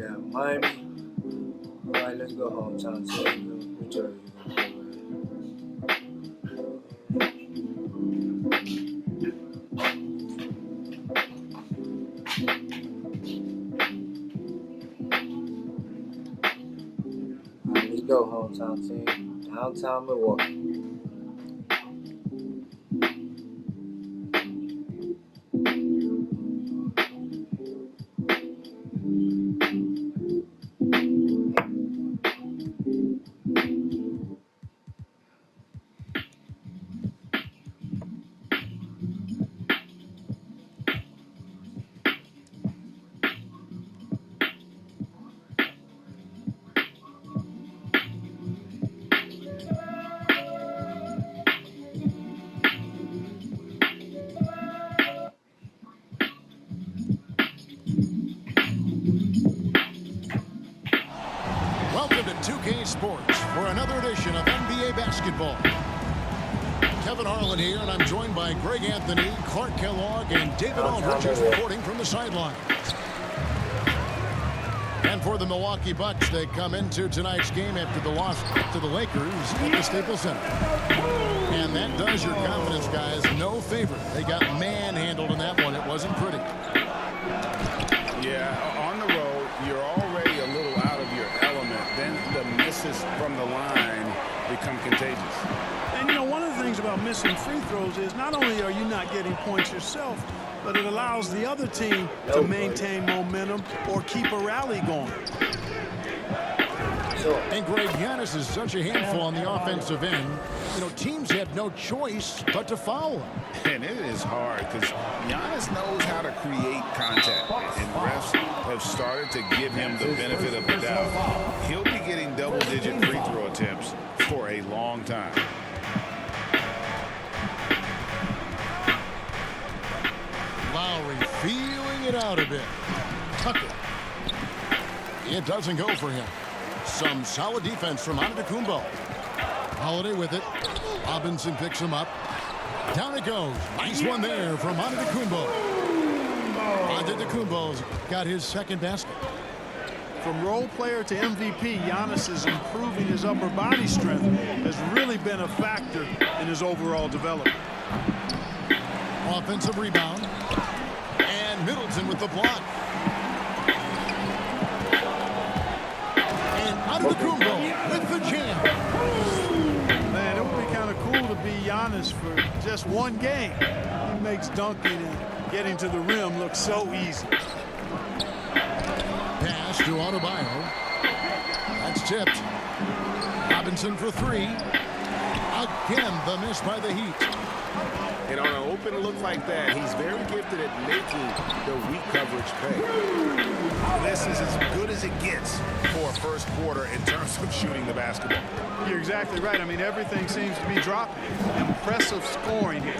got Miami. All right, let's go hometown team. New Jersey. All right, let's go hometown team. Downtown Milwaukee. Welcome to 2K Sports for another edition of NBA basketball. Kevin Harlan here, and I'm joined by Greg Anthony, Clark Kellogg, and David Aldridge reporting from the sideline. And for the Milwaukee Bucks, they come into tonight's game after the loss to the Lakers at the Staples Center. And that does your confidence, guys, no favor. They got manhandled in that one. It wasn't pretty. Yeah, on the road, you're already a little out of your element. Then the misses from the line become contagious. And, you know, one of the things about missing free throws is not only are you not getting points yourself, but it allows the other team to maintain momentum or keep a rally going. And Greg, Giannis is such a handful on the offensive end. You know, teams have no choice but to foul him. And it is hard because Giannis knows how to create contact. And refs have started to give him the benefit of the doubt. He'll be getting double-digit free throw attempts for a long time. Lowry feeling it out a bit. Tucker. It doesn't go for him. Some solid defense from Antetokounmpo. Holiday with it. Robinson picks him up. Down it goes. Nice one there from Antetokounmpo. Antetokounmpo's got his second basket. From role player to MVP, Giannis is improving his upper body strength. Has really been a factor in his overall development. Offensive rebound. And Middleton with the block. And Antetokounmpo with the jam. Man, it would be kind of cool to be Giannis for just one game. He makes dunking and getting to the rim look so easy. Pass to Adebayo. That's tipped. Robinson for three. Again, the miss by the Heat. And on an open look like that, he's very gifted at making the weak coverage pay. This is as good as it gets for a first quarter in terms of shooting the basketball. You're exactly right. I mean, everything seems to be dropping. Impressive scoring here.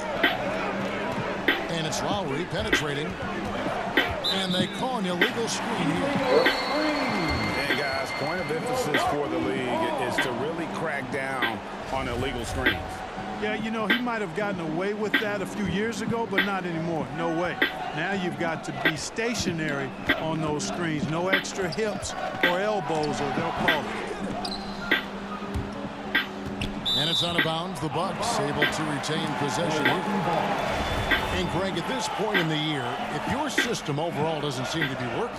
And it's Lowry penetrating. And they call an illegal screen here. And guys, point of emphasis for the league is to really crack down on illegal screens. Yeah, you know, he might have gotten away with that a few years ago, but not anymore. No way. Now you've got to be stationary on those screens. No extra hips or elbows, or they'll call it. And it's out of bounds. The Bucks able to retain possession. And Greg, at this point in the year, if your system overall doesn't seem to be working,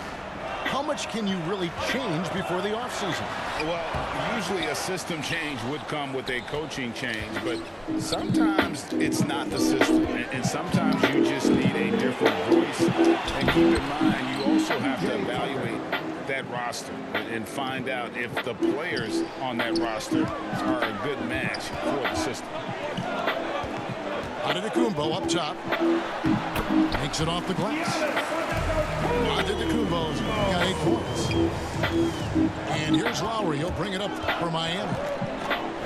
how much can you really change before the offseason? Well, usually a system change would come with a coaching change, but sometimes it's not the system, and sometimes you just need a different voice. And keep in mind, you also have to evaluate that roster and find out if the players on that roster are a good match for the system. Antetokounmpo up top. Makes it off the glass. Antetokounmpo's got 8 points. And here's Lowry. He'll bring it up for Miami.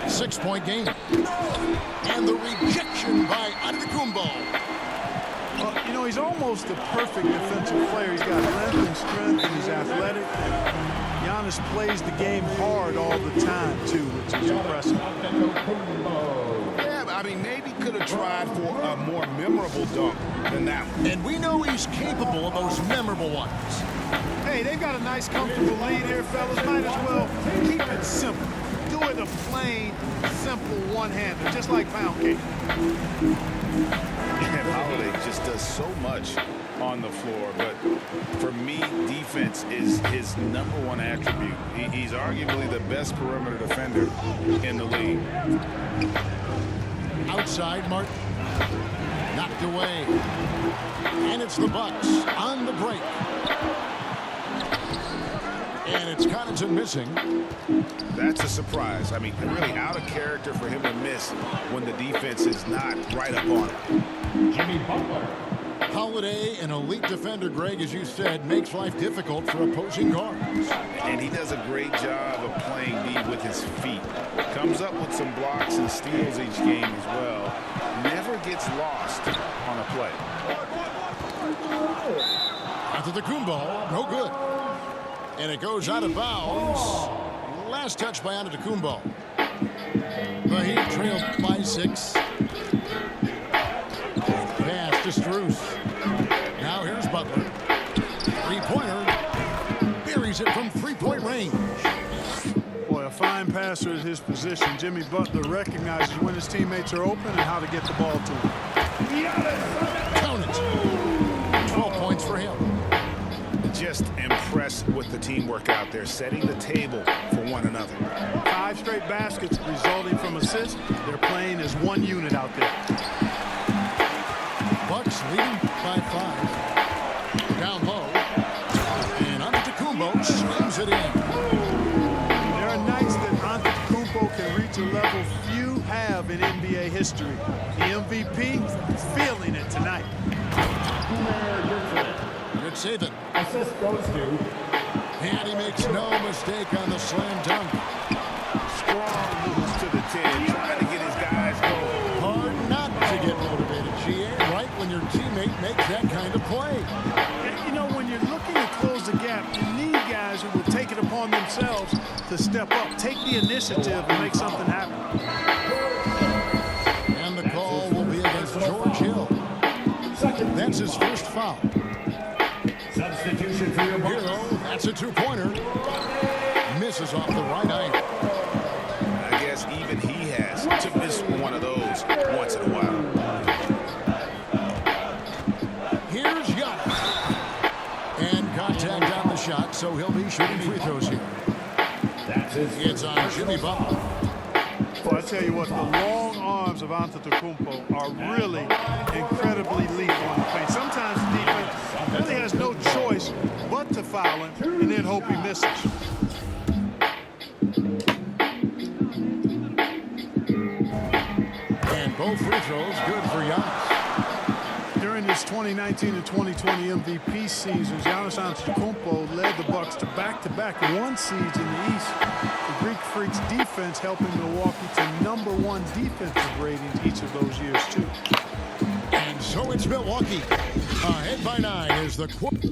6-point game. And the rejection by Antetokounmpo. Well, you know, he's almost the perfect defensive player. He's got length and strength, and he's athletic. Giannis plays the game hard all the time, too, which is impressive. Yeah, I mean, maybe could have tried for a more memorable dunk than that one. And we know he's capable of those memorable ones. Hey, they've got a nice, comfortable lead here, fellas. Might as well keep it simple. Do it a plain, simple one-hander, just like pound cake. And Holiday just does so much on the floor, but for me, defense is his #1 attribute. He's arguably the best perimeter defender in the league. Outside, Martin. Knocked away. And it's the Bucks on the break. And it's Connaughton missing. That's a surprise. I mean, really out of character for him to miss when the defense is not right up on him. Jimmy Butler. Holiday, an elite defender, Greg, as you said, makes life difficult for opposing guards. And he does a great job of playing D with his feet. Comes up with some blocks and steals each game as well. Never gets lost on a play. Antetokounmpo, no good. And it goes out of bounds. Last touch by Antetokounmpo. The Heat trailed by 6. Pass to Strus. Now here's Butler. Three-pointer. Buries it from three-point range. Boy, a fine passer at his position. Jimmy Butler recognizes when his teammates are open and how to get the ball to him. Count it. 12 points for him. Just impressed with the teamwork out there, setting the table for one another. 5 straight baskets resulting from assists. They're playing as one unit out there. Bucks leading by 5. Down low. And Antetokounmpo slams it in. There are nights that Antetokounmpo can reach a level few have in NBA history. The MVP feeling it tonight. Good saving. Assist goes to And he makes no mistake on the slam dunk. Strong moves to the 10, trying to get his guys going. Hard not to get motivated, GA, right when your teammate makes that kind of play. And, you know, when you're looking to close the gap, you need guys who will take it upon themselves to step up, take the initiative, and make something happen. And the call will be against George Hill. That's his first foul. substitution for your Hero, that's a two-pointer. Misses off the right eye. I guess even he has to miss one of those once in a while. Here's Giannis. And contact on the shot, so he'll be shooting free throws here. It's on Jimmy Butler. Well, I tell you what, the long arms of Antetokounmpo are really incredibly lethal in the paint. Sometimes the defense really has no choice but to foul him and then hope he misses. And both free throws good for Giannis. During his 2019 and 2020 MVP seasons, Giannis Antetokounmpo led the Bucks to back-to-back 1 seeds in the East. The Greek Freaks defense helping Milwaukee to #1 defensive ratings each of those years, too. And so it's Milwaukee. Ahead by 9 is the quarter.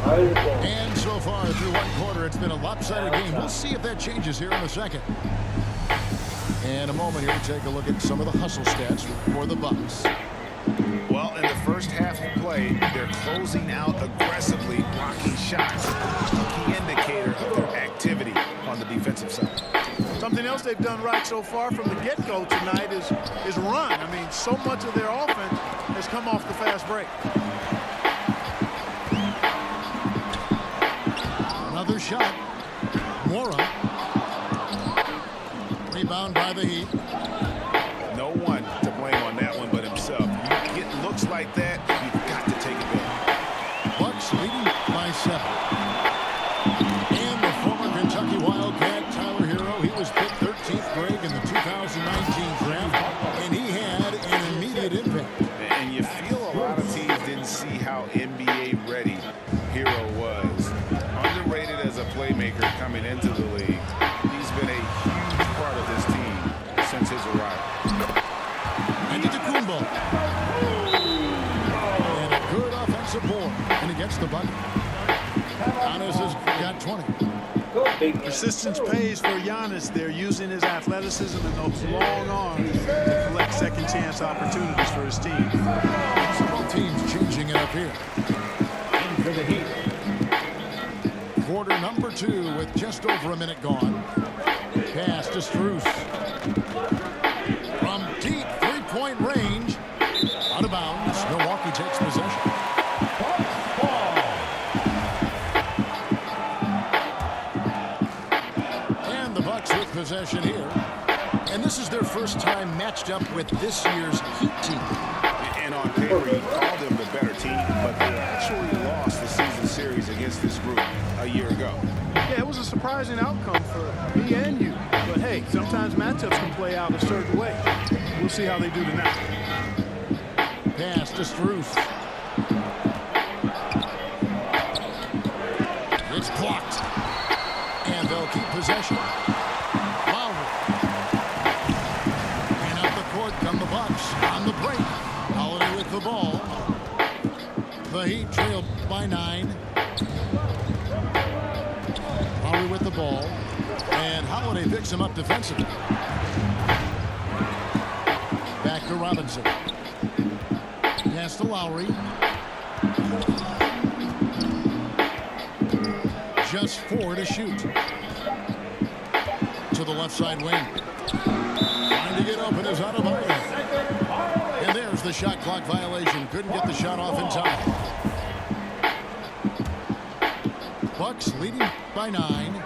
And so far through one quarter, it's been a lopsided game. We'll see if that changes here in a second. And a moment here to take a look at some of the hustle stats for the Bucks. Well, in the first half of play, they're closing out aggressively, blocking shots. A key indicator of their activity on the defensive side. Something else they've done right so far from the get-go tonight is run. I mean, so much of their offense has come off the fast break. Another shot. Mora. Rebound by the Heat. No one to blame on that one but himself. You get looks like that, you've got to take it back. Bucks leading by 7. And the former Kentucky Wildcat, Tyler Hero, he was picked 13th grade in the 2019 draft, and he had an immediate impact. And you feel a lot of teams didn't see how NBA ready Hero was. Underrated as a playmaker coming into the league. He's been a huge part of this team since his arrival. Antetokounmpo. And a good offensive board. And he gets the bucket. Giannis has got 20. Go, big man. Persistence pays for Giannis there, using his athleticism and those long arms to collect second chance opportunities for his team. Both teams changing it up here. In for the Heat. Quarter number 2 with just over a minute gone. Pass to Strus. From deep three-point range. Out of bounds. Milwaukee takes possession. And the Bucks with possession here. And this is their first time matched up with this year's Heat team. And on paper, you call them the better team, but they actually lost the season series against this group a year ago. Yeah, it was a surprising outcome for me and you. But hey, sometimes matchups can play out a certain way. We'll see how they do tonight. Pass to Strus. It's blocked. And they'll keep possession. Lowry. And up the court come the Bucks on the break. Holiday with the ball. The Heat trail by 9. Lowry with the ball. And Holiday picks him up defensively. Back to Robinson. Pass to Lowry. Just 4 to shoot. To the left side wing. Trying to get open is Adebayo. And there's the shot clock violation. Couldn't get the shot off in time. Bucks leading by 9.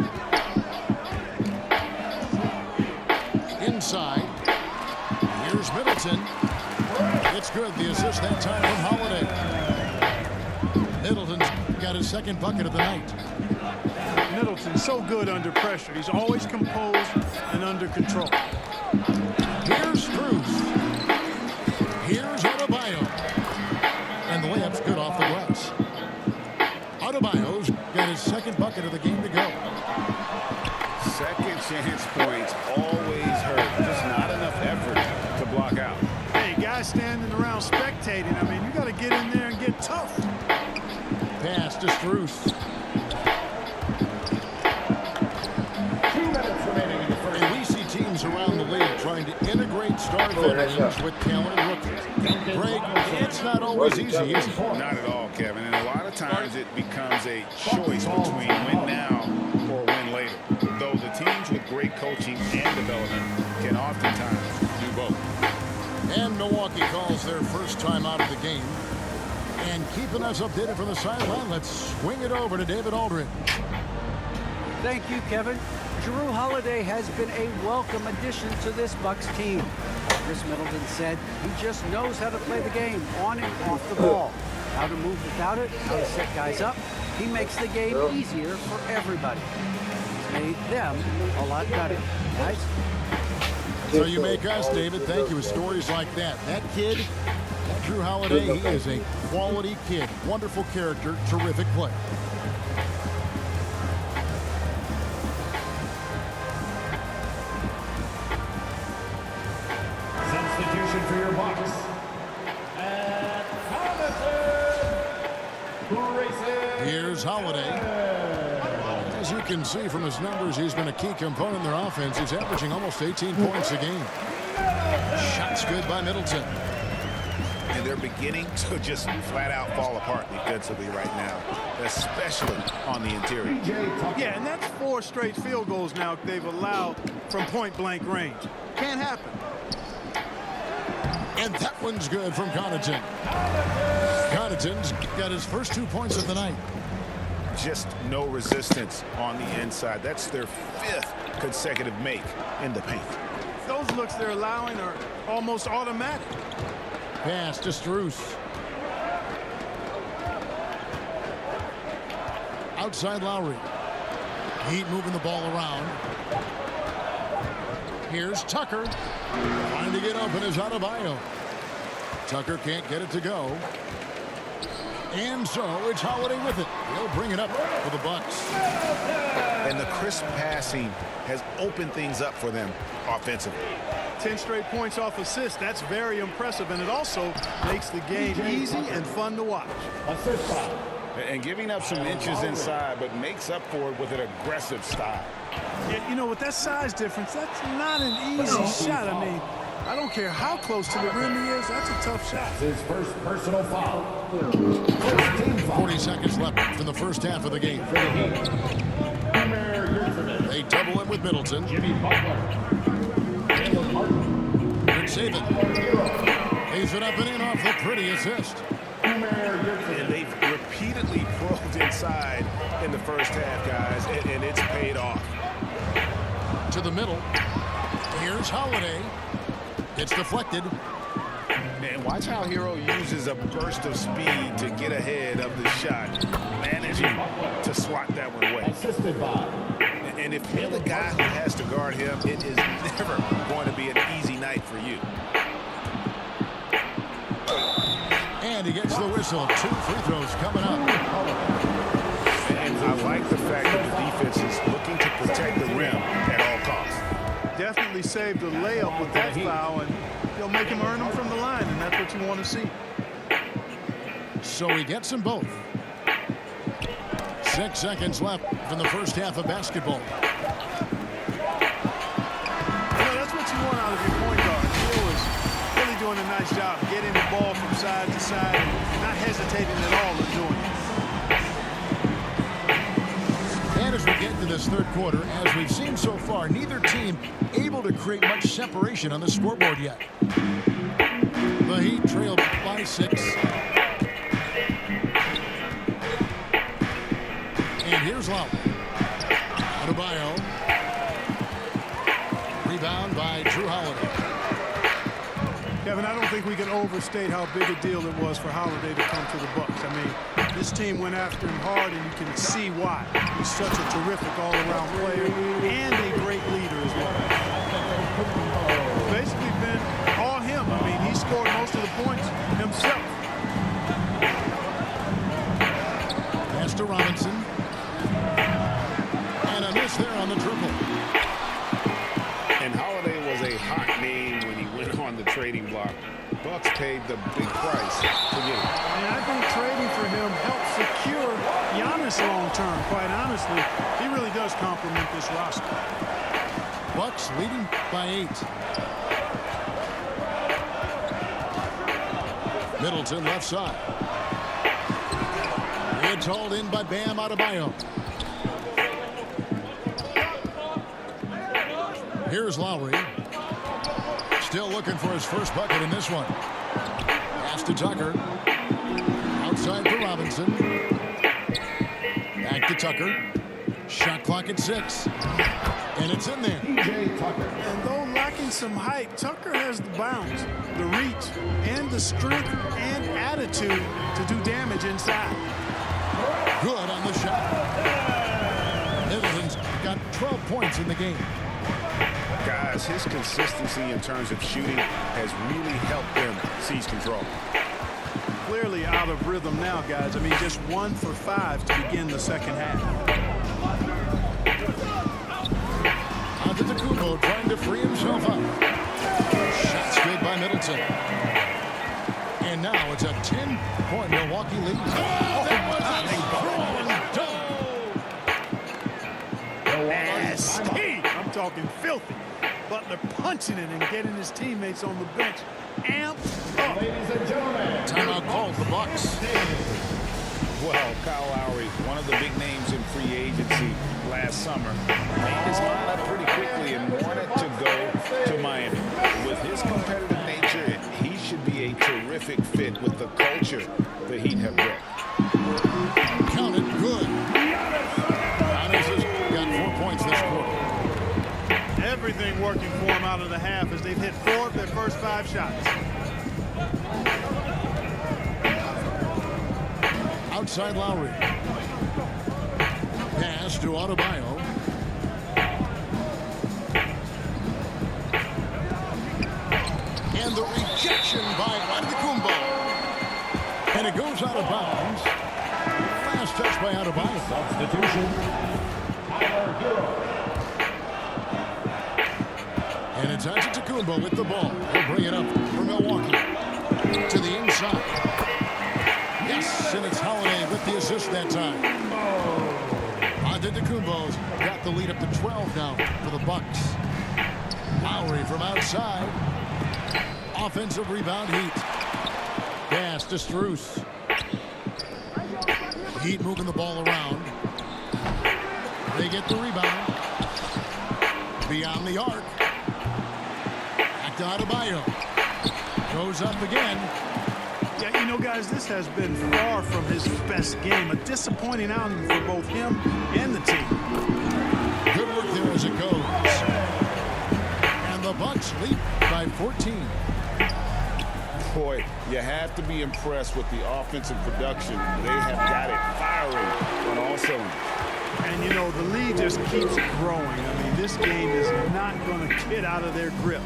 Inside. Here's Middleton. It's good. The assist that time from Holiday. Middleton's got his second bucket of the night. Middleton's so good under pressure. He's always composed and under control. Here's Strus. Here's Adebayo. And the layup's good off the glass. Adebayo's got his second bucket of the game to go. Second chance points always hurt. Just not enough effort to block out. Hey, guys standing around spectating. I mean, you got to get in there and get tough. Pass to Strus. 2 minutes remaining in the first. And we see teams around the league trying to integrate star veterans with talented rookies. Greg, it's not always easy, is it? Not at all, Kevin. And a lot of times it becomes a choice between win now or win later. Though the teams with great coaching and development can oftentimes do both. And Milwaukee calls their first time out of the game. And keeping us updated from the sideline, let's swing it over to David Aldridge. Thank you, Kevin. Jrue Holiday has been a welcome addition to this Bucks team. Chris Middleton said he just knows how to play the game on and off the ball. How to move without it, how to set guys up. He makes the game easier for everybody. He's made them a lot better. Guys? So you make us, David. Thank you with stories like that. That kid, Jrue Holiday, he is a quality kid. Wonderful character, terrific player. Substitution for your Bucks. And Holiday. Here's Holiday. As you can see from his numbers, he's been a key component in their offense. He's averaging almost 18 points a game. Shots good by Middleton. And they're beginning to just flat out fall apart defensively right now, especially on the interior. Yeah, and that's 4 straight field goals now they've allowed from point-blank range. Can't happen. And that one's good from Connaughton. Connaughton's got his first 2 points of the night. Just no resistance on the inside. That's their 5th consecutive make in the paint. Those looks they're allowing are almost automatic. Pass to Strus. Outside Lowry. Heat moving the ball around. Here's Tucker. Trying to get open is Adebayo. Tucker can't get it to go. And so it's Holiday with it. He'll bring it up for the Bucks. And the crisp passing has opened things up for them offensively. 10 straight points off assists. That's very impressive, and it also makes the game easy and fun to watch. Assist foul. And giving up some inches inside, but makes up for it with an aggressive style. Yeah, you know, with that size difference, that's not an easy shot. I mean, I don't care how close to the rim he is. That's a tough shot. His first personal foul. First team foul. 40 seconds left in the first half of the game. For the Heat. Omer Yurtseven. They double it with Middleton. Jimmy Butler. Caleb Martin. Good saving. Leaves it up and in off the pretty assist. Omer Yurtseven. And they've repeatedly probed inside in the first half, guys, and it's paid off. To the middle. Here's Holiday. It's deflected. And watch how Hero uses a burst of speed to get ahead of the shot, managing to swat that one away. Assisted by. And if you're the guy who has to guard him, it is never going to be an easy night for you. And he gets the whistle. 2 free throws coming up. And I like the fact that the defense is looking to protect the rim at all costs. Definitely saved a layup with that foul, and he'll make him earn them from the line, and that's what you want to see. So he gets them both. 6 seconds left in the first half of basketball. You know, that's what you want out of your point guard. He was really doing a nice job getting the ball from side to side and not hesitating at all in doing it. And as we get to this third quarter, as we've seen so far, neither team able to create much separation on the scoreboard yet. The Heat trail by 6. And here's Lowry. Adebayo. Rebound by Drew Holiday. Kevin, I don't think we can overstate how big a deal it was for Holiday to come to the Bucks. I mean, this team went after him hard, and you can see why. He's such a terrific all-around player and a great leader as well. Basically been all him. I mean, he scored most of the points himself. Pass to Robinson. And a miss there on the triple. And Holiday was a hot name when he went on the trading block. Bucks paid the big price to get him. And I think trading for him helps secure Giannis long-term, quite honestly. He really does complement this roster. Bucks leading by 8. Middleton left side. It's hauled in by Bam Adebayo. Here's Lowry. Still looking for his first bucket in this one. Pass to Tucker. Outside for Robinson. Back to Tucker. Shot clock at 6. And it's in there. PJ Tucker. And though lacking some height, Tucker has the bounce, the reach, and the strength and attitude to do damage inside. Good on the shot. Middleton's got 12 points in the game. Guys, his consistency in terms of shooting has really helped them seize control. Clearly out of rhythm now, guys. I mean, just 1 for 5 to begin the second half. Antetokounmpo trying to free himself up. Shot straight by Middleton. And now it's a 10-point Milwaukee lead. That was Nasty! I'm talking filthy. Butler punching it and getting his teammates on the bench amped up. Ladies and gentlemen. timeout called the Bucks. Well, Kyle Lowry, one of the big names in free agency last summer, made his mind up pretty quickly and wanted to go to Miami. With his competitive nature, he should be a terrific fit with the culture the Heat have bred. Counted good. Giannis has got 4 points this quarter. Everything working for him out of the half as they've hit 4 of their first 5 shots. Outside Lowry. Pass to Adebayo. And the rejection by Antetokounmpo. And it goes out of bounds. Last touch by Adebayo. Substitution. Tyler Hero. And it's Antetokounmpo with the ball. He'll bring it up for Milwaukee. To the inside. Yes, and it's Holiday with the assist that time. Antetokounmpo's got the lead up to 12 now for the Bucks. Lowry from outside. Offensive rebound, Heat. Pass to Strus. Heat moving the ball around. They get the rebound. Beyond the arc. Back to Adebayo. Goes up again. Yeah, you know, guys, this has been far from his best game. A disappointing outing for both him and the team. Good work there as it goes. And the Bucks lead by 14. Boy, you have to be impressed with the offensive production. They have got it firing on all cylinders. And, you know, the lead just keeps growing. I mean, this game is not going to get out of their grip.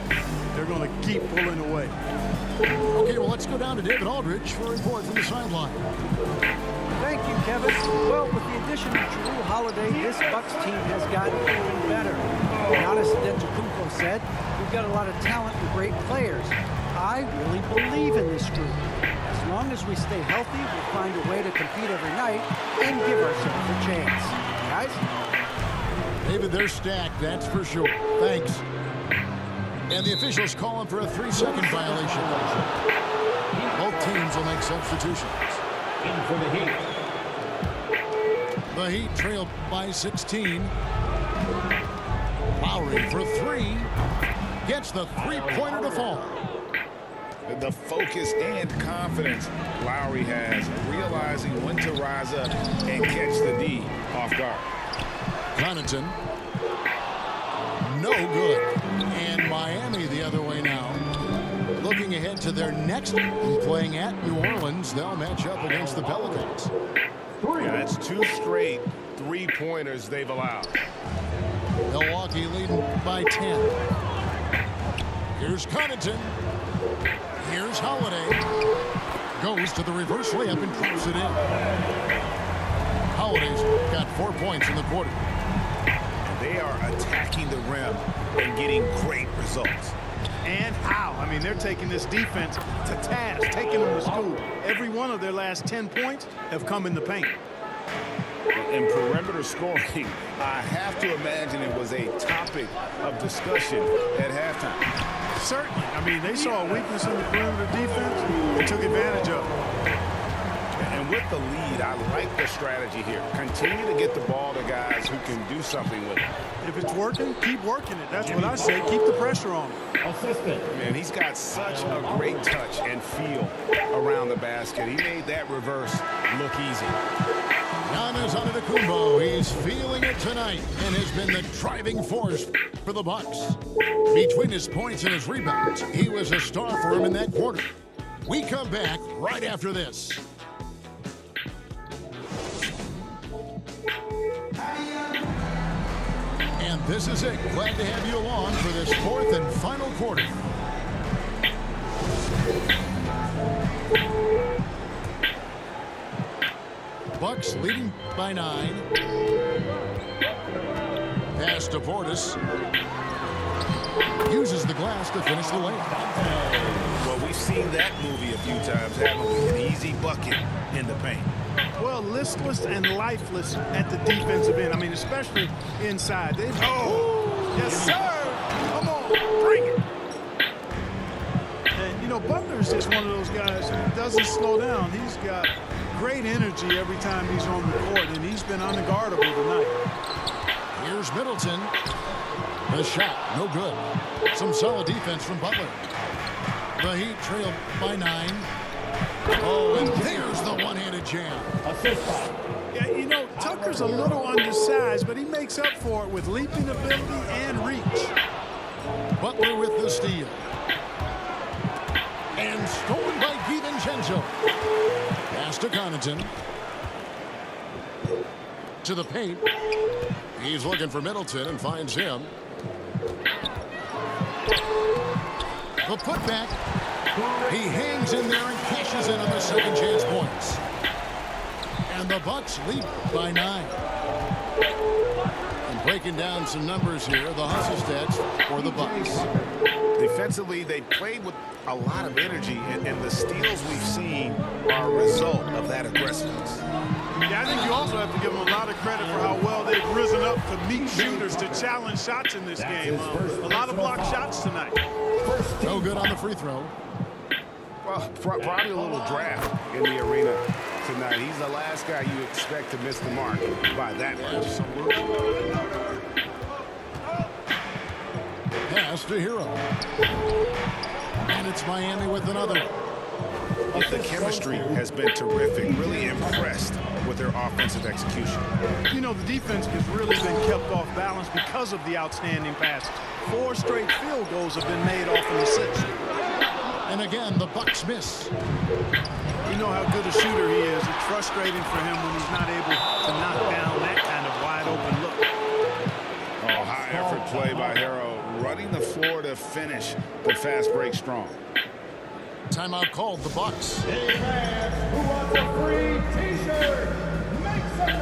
They're going to keep pulling away. Okay, well, let's go down to David Aldridge for a report from the sideline. Thank you, Kevin. Well, with the addition of Jrue Holiday, this Bucks team has gotten even better. Giannis Antetokounmpo said, "We've got a lot of talent and great players. I really believe in this group. As long as we stay healthy, we'll find a way to compete every night and give ourselves a chance." Guys? David, they're stacked, that's for sure. Thanks. And the officials calling for a 3-second violation. Both teams will make substitutions. In for the Heat. The Heat trailed by 16. Lowry for 3. Gets the three-pointer to fall. The focus and confidence Lowry has, realizing when to rise up and catch the D off guard. Connaughton. No good. And Miami the other way now. Looking ahead to their next and playing at New Orleans, they'll match up against the Pelicans. Yeah, that's 2 straight three-pointers they've allowed. Milwaukee leading by 10. Here's Connaughton. Here's Holiday. Goes to the reverse layup and drops it in. Holiday's got 4 points in the quarter. They are attacking the rim and getting great results. And how? I mean, they're taking this defense to task, taking them to school. Every one of their last 10 points have come in the paint. In perimeter scoring, I have to imagine it was a topic of discussion at halftime. Certainly. I mean, they saw a weakness in the perimeter defense. They took advantage of it. And with the lead, I like the strategy here. Continue to get the ball to guys who can do something with it. If it's working, keep working it. That's what I say. Keep the pressure on him. Assistant. Man, he's got such a great touch and feel around the basket. He made that reverse look easy. Giannis Antetokounmpo, he's feeling it tonight and has been the driving force for the Bucks. Between his points and his rebounds, he was a star for him in that quarter. We come back right after this. And this is it. Glad to have you along for this 4th and final quarter. Bucks leading by 9. Pass to Portis. Uses the glass to finish the layup. Well, we've seen that movie a few times, haven't we? An easy bucket in the paint. Well, listless and lifeless at the defensive end. I mean, especially inside. Yes, sir. Come on, bring it. And, you know, Butler's just one of those guys who doesn't slow down. He's got great energy every time he's on the court, and he's been unguardable tonight. Here's Middleton. The shot, no good. Some solid defense from Butler. The Heat trail by 9. Oh, and there's the one-handed jam. Assistant. Yeah, you know, Tucker's a little undersized, but he makes up for it with leaping ability and reach. Butler with the steal. And stolen by DiVincenzo. Pass to Connaughton. To the paint. He's looking for Middleton and finds him. The putback. He hangs in there and cashes in on the second chance points. And the Bucks lead by 9. And Breaking down some numbers here, the hustle stats for the Bucks. Defensively, they played with a lot of energy, and the steals we've seen are a result of that aggressiveness. Yeah, I think you also have to give them a lot of credit for how well they've risen up to meet shooters to challenge shots in this game. A lot of blocked shots tonight. No good on the free throw. Well, probably a little draft in the arena tonight. He's the last guy you expect to miss the mark by that much. Absolutely. Pass to Hero. And it's Miami with another. The chemistry has been terrific. Really impressed with their offensive execution. You know, the defense has really been kept off balance because of the outstanding passes. 4 straight field goals have been made off an assist. And again, the Bucks miss. You know how good a shooter he is. It's frustrating for him when he's not able to knock down that kind of wide open look. Oh, high effort play by Hero, running the floor to finish the fast break strong. Timeout called, the Bucks. Hey, fans, who wants a free T-shirt? Make some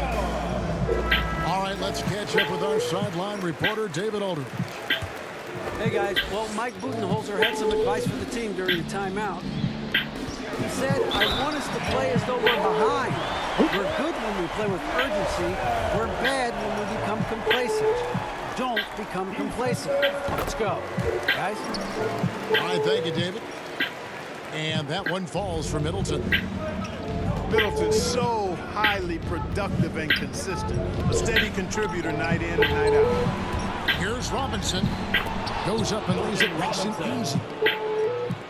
noise. All right, let's catch up with our sideline reporter, David Aldridge. Hey guys, well, Mike Budenholzer had some advice for the team during the timeout. He said, I want us to play as though we're behind. We're good when we play with urgency. We're bad when we become complacent. Don't become complacent. Let's go, guys. All right, thank you, David. And that one falls for Middleton. Middleton's so highly productive and consistent. A steady contributor night in and night out. Here's Robinson. Goes up and lays it nice and easy.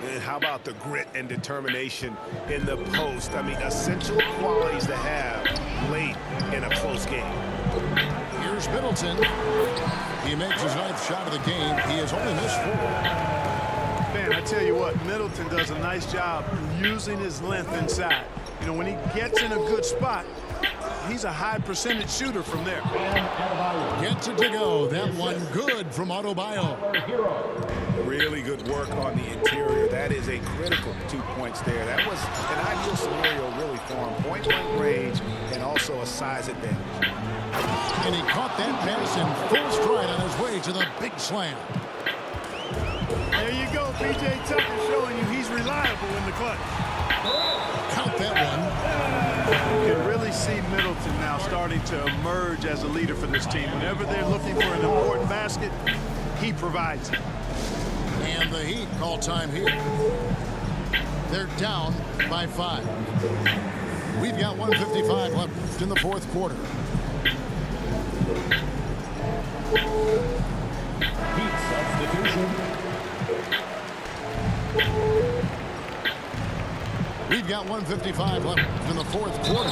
And how about the grit and determination in the post? I mean, essential qualities to have late in a close game. Here's Middleton. He makes his 9th shot of the game. He has only missed 4. Man, I tell you what, Middleton does a nice job using his length inside. You know, when he gets in a good spot, he's a high percentage shooter from there. Gets it to go. That one good from Adebayo. Really good work on the interior. That is a critical 2 points there. That was an ideal scenario really for him. Point-blank range and also a size advantage. And he caught that pass in full stride on his way to the big slam. There you go, P.J. Tucker showing you he's reliable in the clutch. Count that one. You can really see Middleton now starting to emerge as a leader for this team. Whenever they're looking for an important basket, he provides it. And the Heat call time here. They're down by 5. We've got 1:55 left in the 4th quarter. Heat substitution. We've got 1:55 left in the 4th quarter.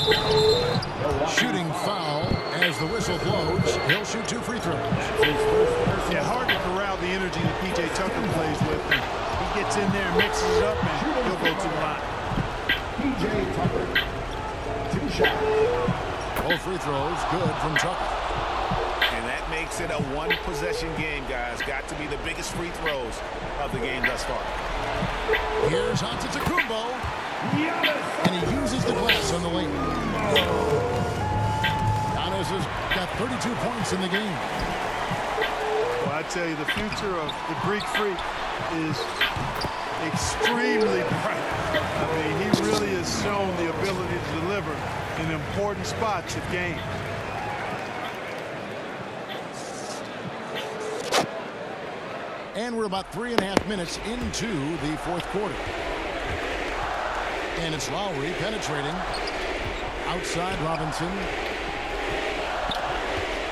Shooting foul as the whistle blows. He'll shoot 2 free throws. Yeah, hard to corral the energy that P.J. Tucker plays with. He gets in there, mixes it up, and he'll go to the line. P.J. Tucker. 2 shots. All free throws good from Tucker. And that makes it a one-possession game, guys. Got to be the biggest free throws of the game thus far. Here's Antetokounmpo. And he uses the glass on the lane. Giannis has got 32 points in the game. Well, I tell you, the future of the Greek Freak is extremely bright. I mean, he really has shown the ability to deliver in important spots of game. And we're about 3.5 minutes into the 4th quarter. And it's Lowry penetrating. Outside Robinson.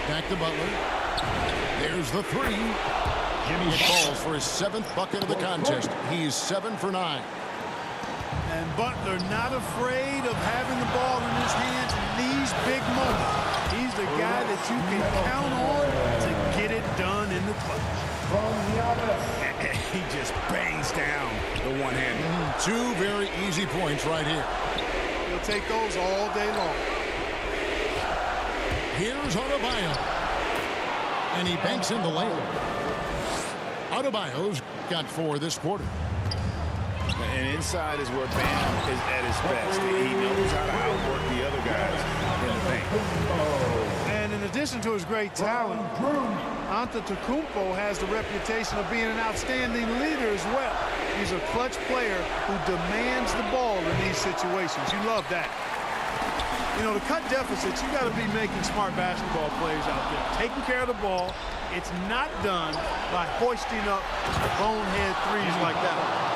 Back to Butler. There's the 3. It falls for his 7th bucket of the contest. He's 7 for 9. And Butler not afraid of having the ball in his hands in these big moments. He's the guy that you can count on to get it done in the clutch. He just bangs down the one-hander. 2 very easy points right here. He'll take those all day long. Here's Adebayo. And he banks in the layup. Adebayo's got 4 this quarter. And inside is where Bam is at his best. He knows how to outwork the other guys in the paint. And in addition to his great talent, Antetokounmpo has the reputation of being an outstanding leader as well. He's a clutch player who demands the ball in these situations. You love that. You know, to cut deficits, you got to be making smart basketball plays out there, taking care of the ball. It's not done by hoisting up bonehead threes like that.